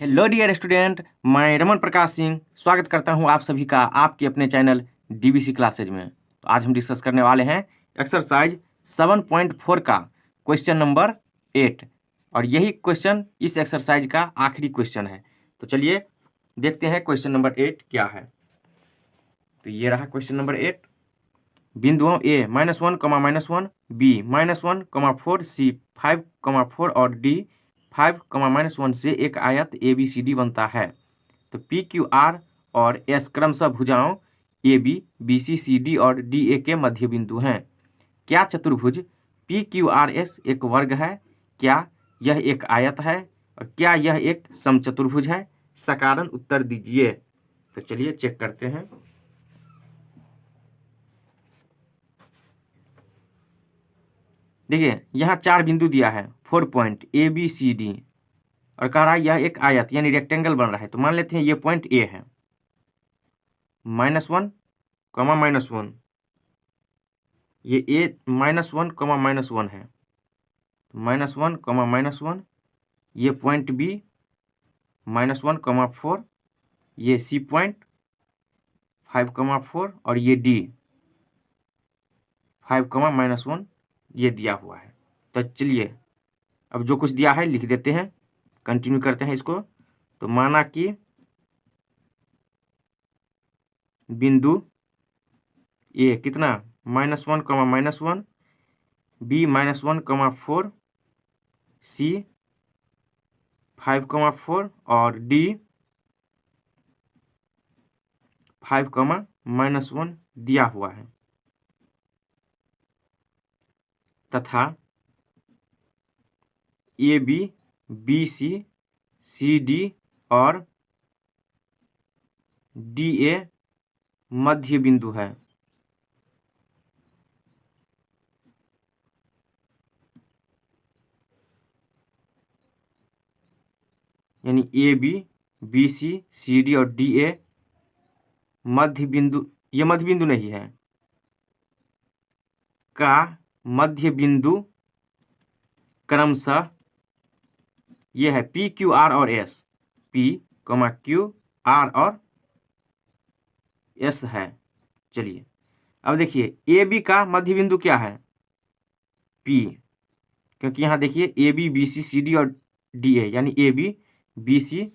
Hello dear student, मैं रमन प्रकाश सिंह स्वागत करता हूं आप सभी का आपके अपने चैनल डीबीसी क्लासेज में। तो आज हम डिस्कस करने वाले हैं एक्सरसाइज 7.4 का क्वेश्चन नंबर 8 और यही क्वेश्चन इस एक्सरसाइज का आखिरी क्वेश्चन है। तो चलिए देखते हैं क्वेश्चन नंबर 8 क्या है। तो ये रहा क्वेश्चन नंबर 8। बिंदुओं A -1, B -1, 4, C 5, 4 और D 5, -1 से एक आयत ABCD बनता है। तो PQR और S क्रमशः भुजाओं AB, BC, CD और DA के मध्य बिंदु हैं। क्या चतुर्भुज PQRS एक वर्ग है? क्या यह एक आयत है? और क्या यह एक समचतुर्भुज है? सकारण उत्तर दीजिए। तो चलिए चेक करते हैं। देखिए यहाँ 4 बिंदु दिया है, 4 पॉइंट ABCD और कह रहा है यह एक आयत यानी रेक्टेंगल बन रहा है। तो मान लेते हैं ये पॉइंट A है, -1, -1 ये A -1, -1 है, -1, -1 ये पॉइंट B -1, 4 ये C पॉइंट 5, 4 और ये D 5, -1 ये दिया हुआ है। तो चलिए अब जो कुछ दिया है लिख देते हैं, कंटिन्यू करते हैं इसको। तो माना कि बिंदु ए कितना -1, -1 B -1, 4 C 5, 4 और D 5, -1 दिया हुआ है तथा AB, BC, CD और DA मध्य बिंदु है। यानी AB, BC, CD और DA मध्य बिंदु, ये मध्य बिंदु नहीं है, का मध्य बिंदु क्रमशः ये है PQR और S, PQR और S है। चलिए अब देखिए AB का मध्य बिंदु क्या है? P, क्योंकि यहाँ देखिए AB, BC, CD और DA यानी AB, BC,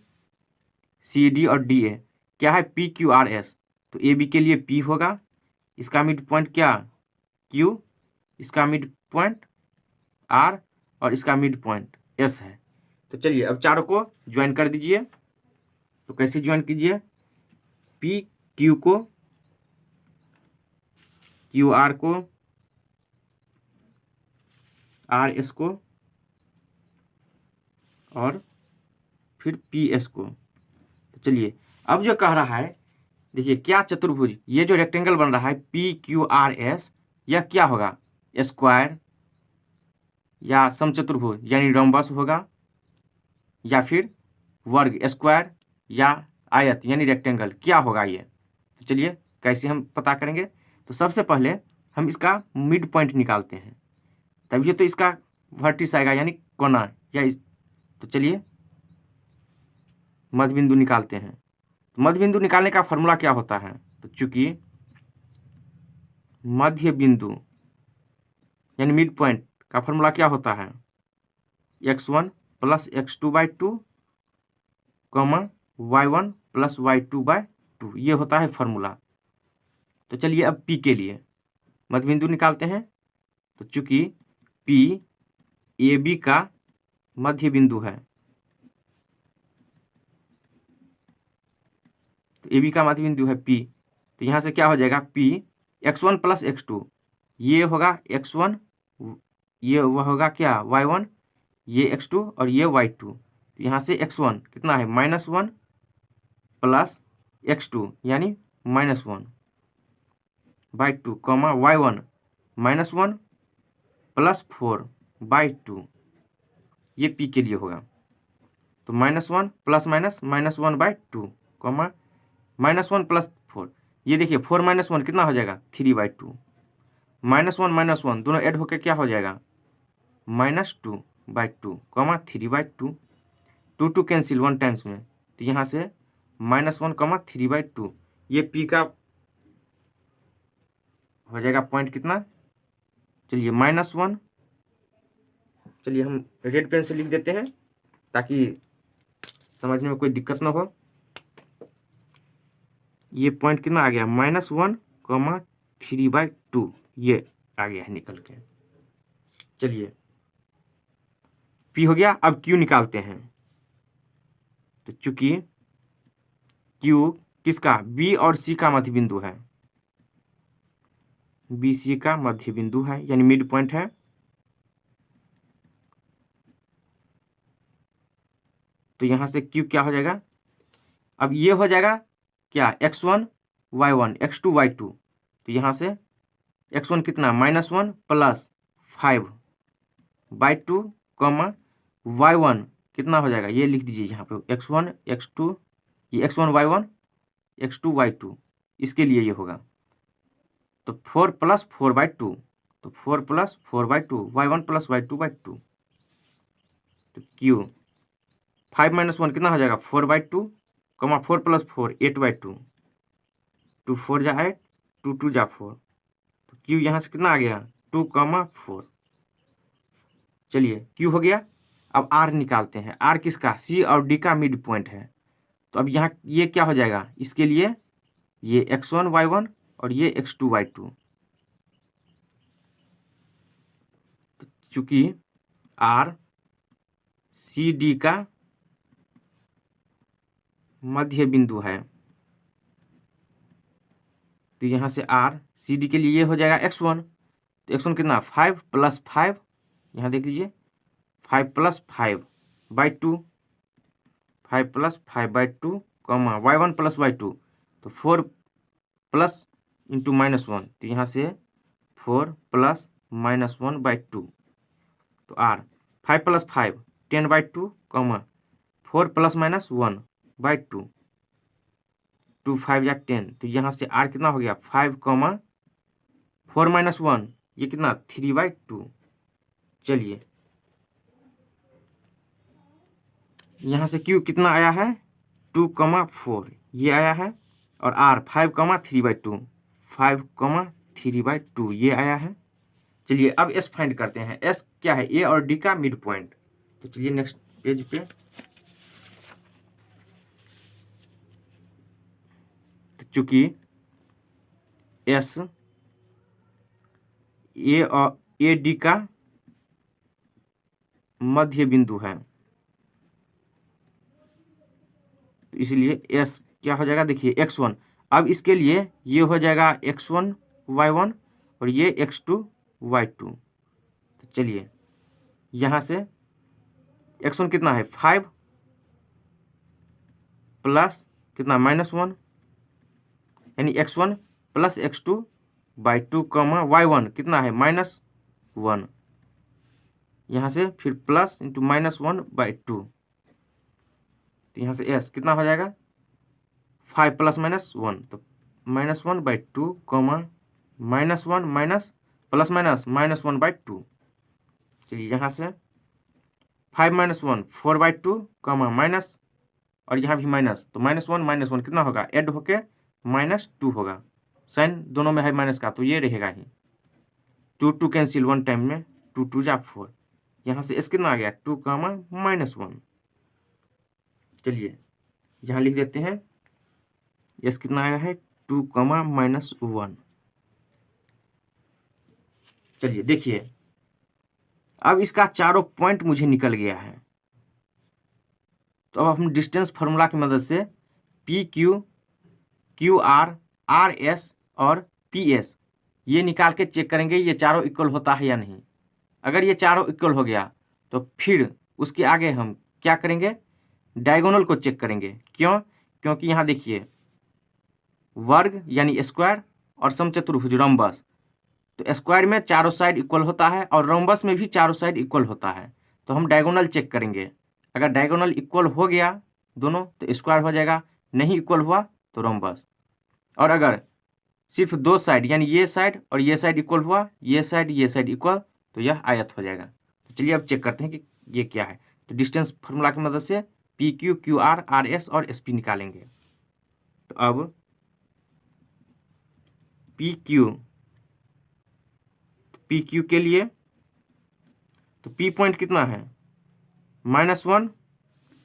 CD और DA क्या है? PQRS। तो AB के लिए P होगा, इसका मिड पॉइंट क्या Q, इसका मिड पॉइंट R और इसका मिड पॉइंट S है। तो चलिए अब चारों को ज्वाइन कर दीजिए। तो कैसे ज्वाइन कीजिए? PQ को, QR को, RS को और फिर PS को। तो चलिए अब जो कह रहा है, देखिए क्या चतुर्भुज, ये जो रेक्टेंगल बन रहा है PQRS यह क्या होगा? स्क्वायर या समचतुर्भुज यानी रोम्बस होगा, या फिर वर्ग स्क्वायर या आयत यानी रेक्टेंगल क्या होगा ये? तो चलिए कैसे हम पता करेंगे? तो सबसे पहले हम इसका मिड पॉइंट निकालते हैं, तभी तो इसका वर्टिस आएगा यानी कोना तो चलिए मध्य बिंदु निकालते हैं। तो मध्य बिंदु निकालने का फॉर्मूला क्या होता है? तो चूंकि मध्य बिंदु यानी मिड पॉइंट का फॉर्मूला क्या होता है? x1 + x2/2, y1 + y2/2 ये होता है फॉर्मूला। तो चलिए अब P के लिए मध्य बिंदु निकालते हैं। तो चूंकि P AB का मध्य बिंदु है, तो AB का मध्य बिंदु है P, तो यहाँ से क्या हो जाएगा? P x1 + x2 ये होगा x1, ये वह होगा क्या y1, ये x2 और ये y2। तो यहाँ से x1 कितना है? -1 + x2 यानी -1/2, y1 -1 + 4/2 ये P के लिए होगा। तो -1 ± -1/2, -1 + 4 ये देखिए 4 - 1 कितना हो जाएगा? 3/2, -1 -1 दोनों ऐड होकर क्या हो जाएगा? -2/2, 3/2। टू कैंसिल 1 टाइम्स में, तो यहाँ से -1, 3/2 ये पी का हो जाएगा पॉइंट कितना, चलिए -1। चलिए हम रेड पेन से लिख देते हैं ताकि समझने में कोई दिक्कत ना हो। ये पॉइंट कितना आ गया, -1, 3/2 ये आ गया है निकल के। चलिए P हो गया। अब Q निकालते हैं। तो चूंकि Q किसका, B और C का मध्य बिंदु है, BC का मध्य बिंदु है यानी मिड पॉइंट है। तो यहां से Q क्या हो जाएगा, अब ये हो जाएगा क्या, x1 y1 x2 y2। तो यहां से x1 कितना, -1 + 5/2 y1 कितना हो जाएगा, ये लिख दीजिए यहाँ पे x1 x2, ये x1 y1 x2 y2, इसके लिए ये होगा। तो 4 + 4/2, तो 4 + 4/2 y1 + y2/2। तो Q 5 - 1 कितना हो जाएगा, 4/2, 4 + 4 8/2, 2 4 जा 8, 2 2 जा 4। तो Q यहाँ से कितना आ गया, 2, 4। चलिए Q हो गया। अब R निकालते हैं। R किसका, C और D का मिड पॉइंट है। तो अब यहाँ ये क्या हो जाएगा, इसके लिए ये x1 y1 और ये x2 y2। तो चूंकि R C D का मध्य बिंदु है, तो यहाँ से R C D के लिए ये हो जाएगा x1। तो x1 कितना, 5 + 5, यहाँ देख लीजिए 5 + 5/2, 5 + 5/2, y1 + y2, तो 4 प्लस इंटू -1, तो यहाँ से 4 + -1/2। तो R 5 + 5 10/2, 4 ± 1/2, 2 5 या 10। तो यहाँ से R कितना हो गया, 5, 4 - 1 ये कितना, 3/2। चलिए यहाँ से Q कितना आया है, 2, 4 ये आया है, और R 5, 3/2, 5, 3/2 ये आया है। चलिए अब S फाइंड करते हैं। S क्या है, A और D का मिड पॉइंट। तो चलिए नेक्स्ट पेज पे, तो चूंकि S A और AD का मध्य बिंदु है, तो इसलिए S क्या हो जाएगा, देखिए x1। अब इसके लिए ये हो जाएगा x1 y1 और ये x2 y2। तो चलिए यहाँ से x1 कितना है, 5 प्लस कितना, -1, यानी x1 + x2/2, y1 कितना है, -1, यहाँ से फिर प्लस इंटू -1/2। तो यहाँ से S कितना हो जाएगा, 5 + -1, तो -1/2, -1 +- 1/2। चलिए यहाँ से 5 - 1 4/2, माइनस, और यहाँ भी माइनस, तो -1 कितना होगा, ऐड होके -2 होगा। साइन दोनों में है माइनस का, तो ये रहेगा ही। 2 2 कैंसिल 1 टाइम में, 2 2 जा 4। यहाँ से S कितना आ गया, 2, -1। चलिए यहाँ लिख देते हैं, S कितना आया है, 2, -1। चलिए देखिए अब इसका चारों पॉइंट मुझे निकल गया है। तो अब हम डिस्टेंस फार्मूला की मदद से PQ, QR, RS और PS ये निकाल के चेक करेंगे ये चारों इक्वल होता है या नहीं। अगर ये चारों इक्वल हो गया तो फिर उसके आगे हम क्या करेंगे, डायगोनल को चेक करेंगे। क्यों, क्योंकि यहाँ देखिए वर्ग यानी स्क्वायर और समचतुर्भुज रोम्बस, तो स्क्वायर में चारों साइड इक्वल होता है और रोम्बस में भी चारों साइड इक्वल होता है। तो हम डायगोनल चेक करेंगे। अगर डायगोनल इक्वल हो गया दोनों तो स्क्वायर हो जाएगा, नहीं इक्वल हुआ तो रोम्बस। और अगर सिर्फ दो साइड यानी ये साइड और ये साइड इक्वल हुआ, ये साइड इक्वल, तो यह आयत हो जाएगा। तो चलिए अब चेक करते हैं कि ये क्या है। तो डिस्टेंस फार्मूला की मदद से P Q, Q R, R S और एस पी निकालेंगे। तो अब पी क्यू के लिए तो पी पॉइंट कितना है -1,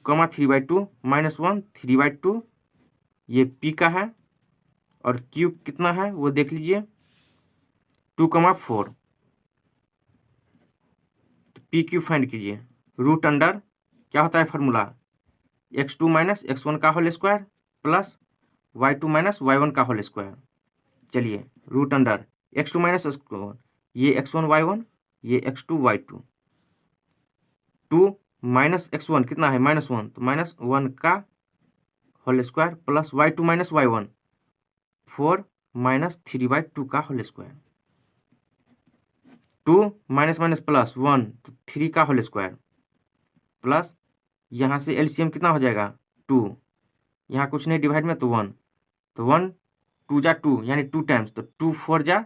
3/2, -1, 3/2, ये पी का है। और क्यू कितना है वो देख लीजिए 2, 4। तो पी क्यू फाइंड कीजिए। रूट अंडर क्या होता है फार्मूला, x2 माइनस x1 का whole square plus y2 minus y1 का होल स्क्वायर। चलिए root under x2 minus x1, ये x1 y1, ये x2 y2, 2 माइनस x1 कितना है -1, तो -1 का whole square plus y2 minus y1, 4 minus 3/2 का whole square. 2 minus minus plus 1, तो 3 का होल स्क्वायर प्लस यहाँ से एलसीएम कितना हो जाएगा 2, यहाँ कुछ नहीं डिवाइड में तो 1, तो 1 2 जा 2 यानी 2 टाइम्स, तो 2 4 जा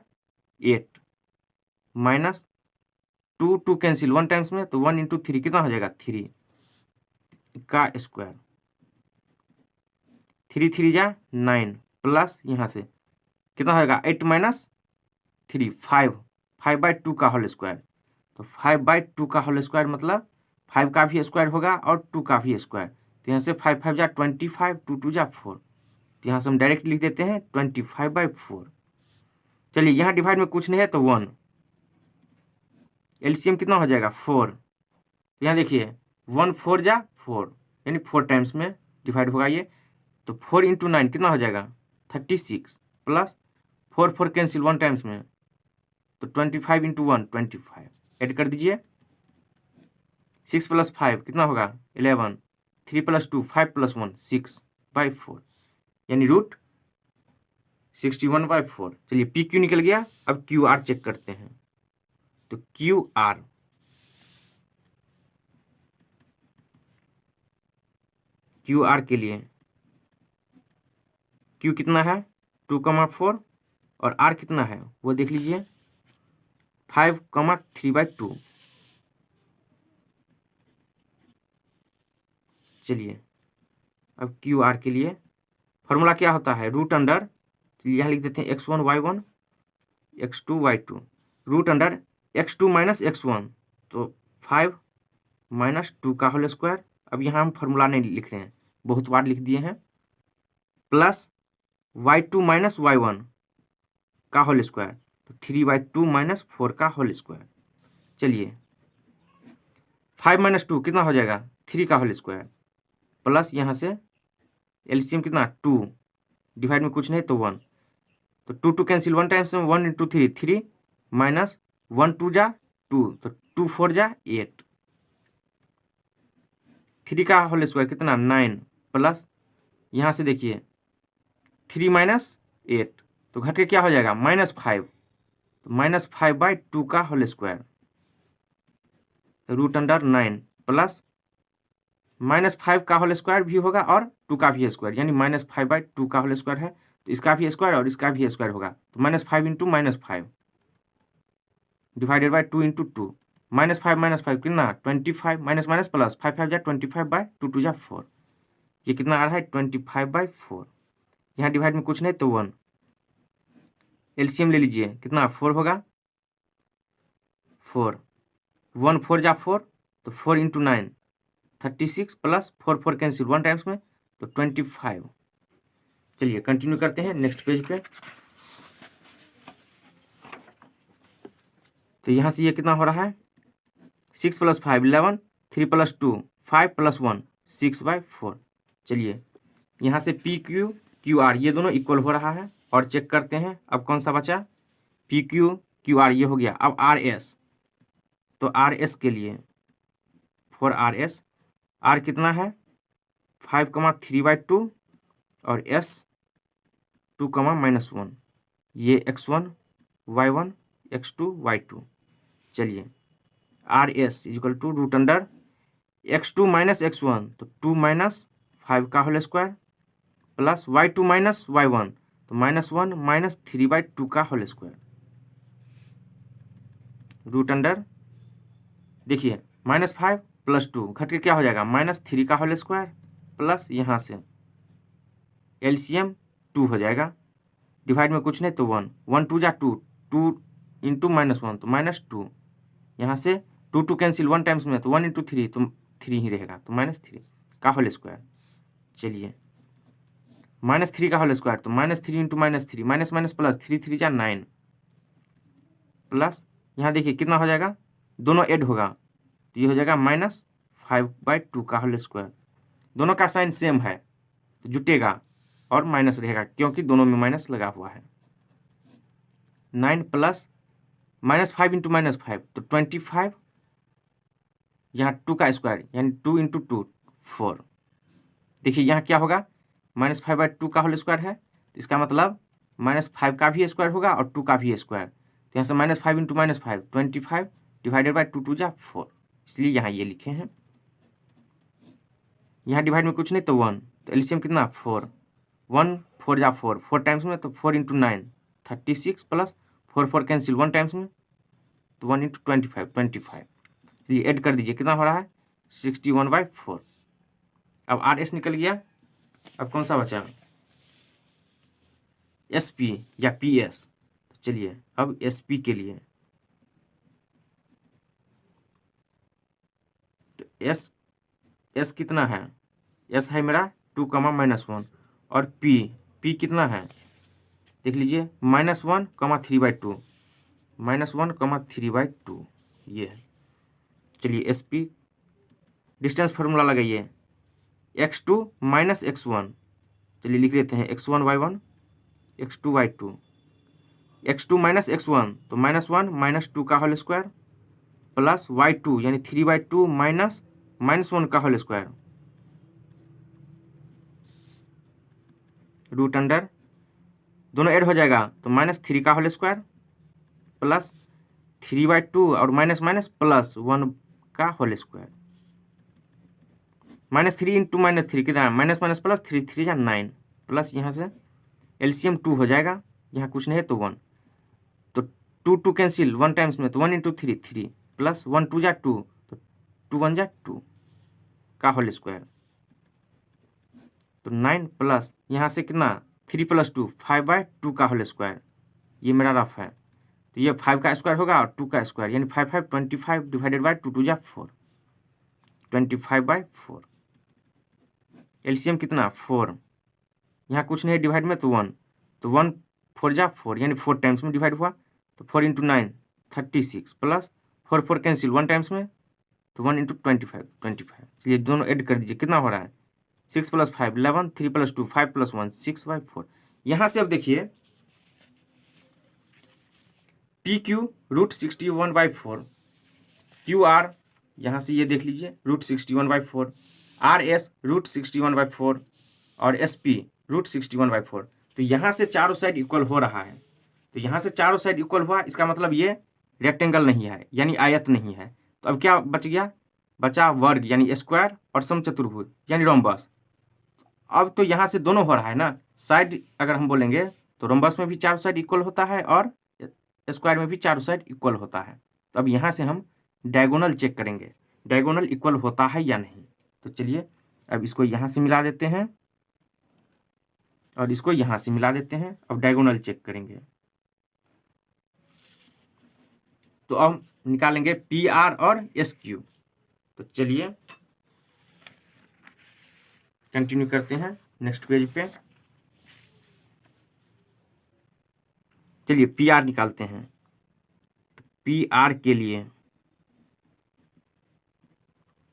8 माइनस 2 2 कैंसिल 1 टाइम्स में, तो 1 × 3 कितना हो जाएगा 3 का स्क्वायर। 3 3 जा 9 प्लस यहाँ से कितना होगा 8 माइनस 3 5/2 का होल स्क्वायर। तो 5/2 का होल स्क्वायर मतलब 5 का भी स्क्वायर होगा और 2 का भी स्क्वायर। तो यहाँ से 5 5 जा 25, 2 2 जा 4, तो यहाँ से हम डायरेक्ट लिख देते हैं 25/4। चलिए यहाँ डिवाइड में कुछ नहीं है तो 1, एलसीएम कितना हो जाएगा 4। तो यहाँ देखिए 1 4 जा 4 यानी 4 टाइम्स में डिवाइड होगा ये, तो 4 × 9 कितना हो जाएगा 36 प्लस 4 4 कैंसिल 1 टाइम्स में, तो 25 × 1 25 ऐड कर दीजिए। 6 + 5 कितना होगा 11, 3 + 2 5 + 1 6/4 यानी रूट 61/4। चलिए पी क्यू निकल गया। अब क्यू आर चेक करते हैं। तो क्यू आर के लिए क्यू कितना है 2, 4 और आर कितना है वो देख लीजिए 5, 3/2। चलिए अब क्यू आर के लिए फॉर्मूला क्या होता है रूट अंडर, यहाँ लिख देते हैं x1 y1 x2 y2, root under x2 minus x1, तो 5 माइनस 2 का होल स्क्वायर। अब यहाँ हम फॉर्मूला नहीं लिख रहे हैं, बहुत बार लिख दिए हैं, प्लस y2 माइनस y1 का होल स्क्वायर, तो 3/2 माइनस 4 का होल स्क्वायर। चलिए 5 माइनस 2 कितना हो जाएगा 3 का होल स्क्वायर, प्लस यहाँ से एलसीएम कितना 2, डिवाइड में कुछ नहीं तो 1, तो 2 2 कैंसिल 1 टाइम्स में 1 × 3 3 माइनस 1 2 जा 2, तो 2 4 जा 8, 3 का होल स्क्वायर कितना 9 प्लस यहाँ से देखिए 3 माइनस 8, तो घट के क्या हो जाएगा -5, तो -5/2 का होल स्क्वायर, तो रूट अंडर 9 प्लस -5 का होल स्क्वायर भी होगा और 2 का भी स्क्वायर, यानी -5/2 का होल स्क्वायर है, तो इसका भी स्क्वायर और इसका भी स्क्वायर होगा, तो -5 × -5 डिवाइडेड बाय 2 × 2, -5 कितना 25 माइनस माइनस प्लस 5 5 जा 25/2 2 जा 4, ये कितना आ रहा है 25/4। यहाँ डिवाइड में कुछ नहीं तो 1, एलसीएम ले लीजिए कितना 4 होगा 4, 1 4 जा 4, तो 4 × 9 36 प्लस 4 4 कैंसिल 1 टाइम्स में, तो 25। चलिए कंटिन्यू करते हैं नेक्स्ट पेज पे। तो यहाँ से ये कितना हो रहा है 6 + 5 11, 3 + 2 5 + 1 6/4। चलिए यहाँ से पी क्यू क्यू आर ये दोनों इक्वल हो रहा है और चेक करते हैं अब कौन सा बचा, पी क्यू क्यू आर ये हो गया। अब आर एस, तो आर एस के लिए फॉर आर एस आर कितना है 5, 3/2 और एस 2, -1, ये x1 y1 x2 y2। चलिए R S equal to root under x2 minus x1, तो 2 माइनस 5 का whole square plus y2 minus y1, तो -1 माइनस 3/2 का होल स्क्वायर, रूट अंडर देखिए -5 प्लस 2 घट के क्या हो जाएगा -3 का होल स्क्वायर प्लस यहाँ से एलसीएम 2 हो जाएगा, डिवाइड में कुछ नहीं तो 1, 1 2 जा 2, 2 इंटू -1 तो -2, यहाँ से 2 2 कैंसिल 1 टाइम्स में तो 1 इंटू 3 तो 3 ही रहेगा तो -3 का होल स्क्वायर। चलिए -3 का होल स्क्वायर तो -3 इंटू -3 माइनस माइनस प्लस 3 3 जा 9 प्लस यहाँ देखिए कितना हो जाएगा, दोनों ऐड होगा तो ये हो जाएगा -5/2 का होल स्क्वायर। दोनों का साइन सेम है तो जुटेगा और माइनस रहेगा क्योंकि दोनों में माइनस लगा हुआ है। 9 प्लस -5 इंटू -5 तो 25, यहाँ 2 का स्क्वायर यानी 2 इंटू 2 4। देखिए यहाँ क्या होगा -5/2 का होल स्क्वायर है तो इसका मतलब -5 का भी स्क्वायर होगा और 2 का भी स्क्वायर, तो यहाँ से -5 इंटू -5 25 डिवाइडेड बाई 2 2 जा 4, इसलिए यहाँ ये लिखे हैं। यहाँ डिवाइड में कुछ नहीं तो 1 तो एलसीएम कितना 4, 1 4 जा 4, 4 टाइम्स में तो 4 इंटू 9 36 प्लस 4 4 कैंसिल 1 टाइम्स में तो 1 इंटू 25 ये ऐड कर दीजिए कितना हो रहा है 61/4। अब RS निकल गया, अब कौन सा बचा SP या PS। तो चलिए अब SP के लिए तो S कितना है, S है मेरा 2, -1 और P कितना है देख लीजिए -1, 3/2 -1, 3/2 ये है। चलिए SP डिस्टेंस फार्मूला लगाइए x2 - x1, चलिए लिख लेते हैं x1y1 x2y2, x2 - x1 तो -1 -2 का होल स्क्वायर प्लस y2 यानी 3/2 -1 का होल स्क्वायर रूट अंडर दोनों ऐड हो जाएगा तो -3 का होल स्क्वायर प्लस 3/2 और माइनस माइनस प्लस 1 का होल स्क्वायर -3 इंटू -3 कितना माइनस माइनस प्लस 3 3 या 9 प्लस यहाँ से एलसीएम 2 हो जाएगा, यहाँ कुछ नहीं है तो 1 तो 2 2 कैंसिल 1 टाइम्स में तो 1 इंटू 3 3 प्लस 1 2 जा 2 तो 2 1 जा 2 का होल स्क्वायर तो 9 प्लस यहाँ से कितना 3 + 2 5/2 का होल स्क्वायर, ये मेरा रफ है तो ये 5 का स्क्वायर होगा और 2 का स्क्वायर यानी 5 5 25 डिवाइडेड बाई 2 2 जा 4 25/4। एलसीएम कितना 4, यहाँ कुछ नहीं डिवाइड में तो 1 तो 1 4 जा 4 यानी 4 टाइम्स में डिवाइड हुआ तो 4 इंटू 9 36 प्लस 4 4 कैंसिल 1 टाइम्स में तो 1 इंटू 25 चलिए दोनों ऐड कर दीजिए कितना हो रहा है 6 + 5 11 3 + 2 5 + 1 6/4। यहाँ से अब देखिए PQ √61/4 QR यहाँ से ये देख लीजिए √61/4 RS √61/4 और SP √61/4। तो यहाँ से चारों साइड इक्वल हो रहा है, तो यहाँ से चारों साइड इक्वल हुआ इसका मतलब ये रेक्टेंगल नहीं है यानी आयत नहीं है। तो अब क्या बच गया, बचा वर्ग यानी स्क्वायर और समचतुर्भुज यानी रोम्बस। अब तो यहाँ से दोनों हो रहा है ना, साइड अगर हम बोलेंगे तो रोम्बस में भी चारों साइड इक्वल होता है और स्क्वायर में भी चारों साइड इक्वल होता है। तो अब यहाँ से हम डायगोनल चेक करेंगे डायगोनल इक्वल होता है या नहीं। तो चलिए अब इसको यहाँ से मिला देते हैं और इसको यहाँ से मिला देते हैं, अब डायगोनल चेक करेंगे। तो अब निकालेंगे PR और SQ। तो चलिए कंटिन्यू करते हैं नेक्स्ट पेज पे। चलिए PR निकालते हैं। तो PR के लिए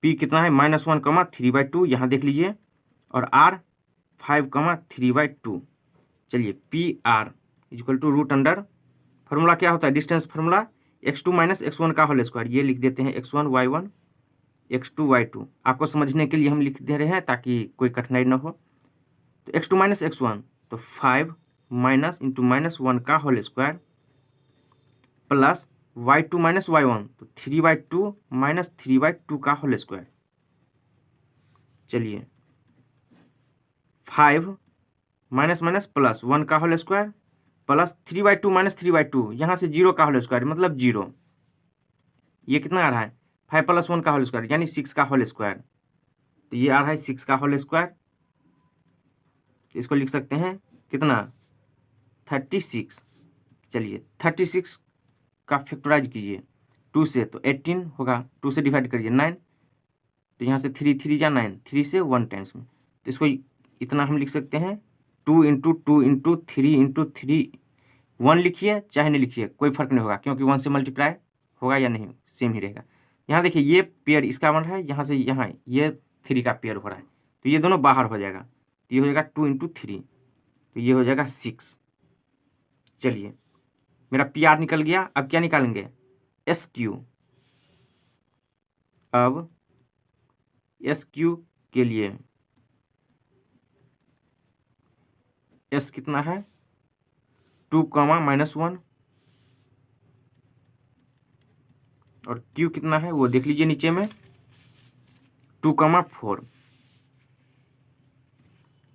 P कितना है -1, 3/2 यहाँ देख लीजिए और R 5, 3/2। चलिए PR = रूट अंडर फार्मूला क्या होता है डिस्टेंस फार्मूला x2 - x1 का होल स्क्वायर, ये लिख देते हैं x1y1 x2 y2। आपको समझने के लिए हम लिख दे रहे हैं ताकि कोई कठिनाई ना हो। तो x2 - x1 तो 5 -(-1) का whole square plus y2 - y1 तो 3/2 -3/2 का होल स्क्वायर। चलिए 5 माइनस प्लस 1 का होल स्क्वायर प्लस 3/2 - 3/2 यहाँ से 0 का होल स्क्वायर मतलब 0। ये कितना आ रहा है 5 + 1 का होल स्क्वायर यानी 6 का होल स्क्वायर। तो ये आ रहा है 6 का होल स्क्वायर। इसको लिख सकते हैं कितना 36। चलिए 36 का फैक्टराइज कीजिए 2 से, तो 18 होगा। 2 से डिवाइड करिए 9, तो यहाँ से 3 3 या 9, 3 से 1 टाइम्स में, तो इसको इतना हम लिख सकते हैं 2 × 2 × 3 × 3। 1 लिखिए चाहे नहीं लिखिए कोई फर्क नहीं होगा, क्योंकि 1 से मल्टीप्लाई होगा या नहीं सेम ही रहेगा। यहाँ देखिए ये पेयर इसका बन रहा है, यहाँ से यहाँ ये 3 का पेयर हो रहा है, तो ये दोनों बाहर हो जाएगा, तो ये हो जाएगा 2 × 3, तो ये हो जाएगा 6। चलिए मेरा PR निकल गया। अब क्या निकालेंगे SQ। अब SQ के लिए S कितना है 2, -1, और Q कितना है वो देख लीजिए नीचे में 2, 4।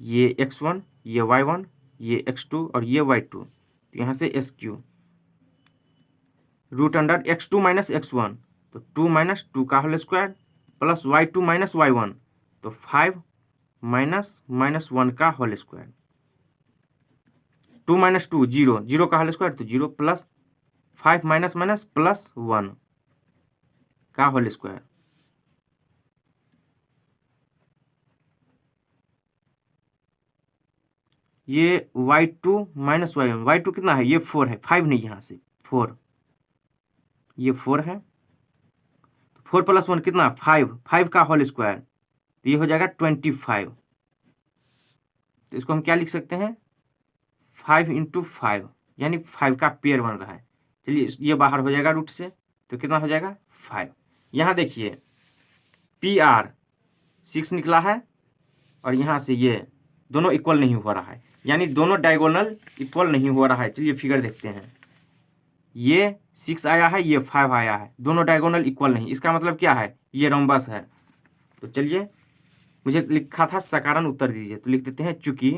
ये X1, ये Y1, ये X2 और ये Y2, तो यहाँ से SQ √अंडर X2 - X1, तो 2 - 2 का whole square plus Y2 - Y1, तो 5 - -1 का होल स्क्वायर। 2 - 2 0, 0 का होल स्क्वायर तो 0 प्लस 5 - प्लस 1 का होल स्क्वायर। ये Y2 - Y1, Y2 कितना है ये 4 है, 5 नहीं, यहाँ से 4, ये 4 है, 4 + 1 कितना 5, 5 का होल स्क्वायर, तो ये हो जाएगा 25। तो इसको हम क्या लिख सकते हैं 5 × 5, यानी 5 का पेयर बन रहा है। चलिए ये बाहर हो जाएगा रूट से, तो कितना हो जाएगा 5। यहाँ देखिए PR 6 निकला है, और यहाँ से ये दोनों इक्वल नहीं हो रहा है, यानी दोनों डायगोनल इक्वल नहीं हो रहा है। चलिए फिगर देखते हैं, ये 6 आया है, ये 5 आया है, दोनों डायगोनल इक्वल नहीं, इसका मतलब क्या है ये रोम्बस है। तो चलिए मुझे लिखा था सकारण उत्तर दीजिए, तो लिख देते हैं चूंकि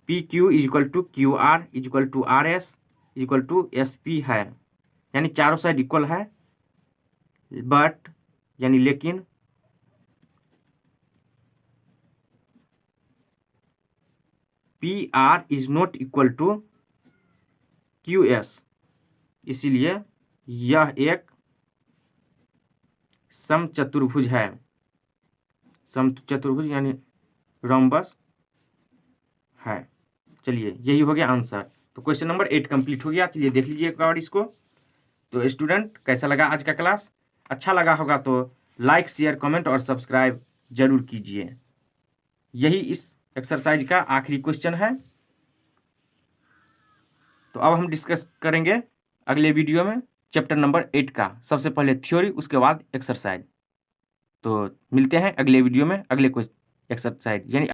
PQ = QR = RS = SP है, यानी चारों साइड इक्वल है, बट यानी लेकिन PR is not equal to QS, इसीलिए यह एक समचतुर्भुज है। समचतुर्भुज यानी रोम्बस है। चलिए यही हो गया आंसर। तो क्वेश्चन नंबर 8 कंप्लीट हो गया। चलिए देख लीजिए एक बार इसको। तो स्टूडेंट कैसा लगा आज का क्लास? अच्छा लगा होगा तो लाइक, शेयर, कमेंट और सब्सक्राइब जरूर कीजिए। यही इस एक्सरसाइज का आखिरी क्वेश्चन है। तो अब हम डिस्कस करेंगे अगले वीडियो में चैप्टर नंबर 8 का, सबसे पहले थ्योरी उसके बाद एक्सरसाइज। तो मिलते हैं अगले वीडियो में अगले एक्सरसाइज यानी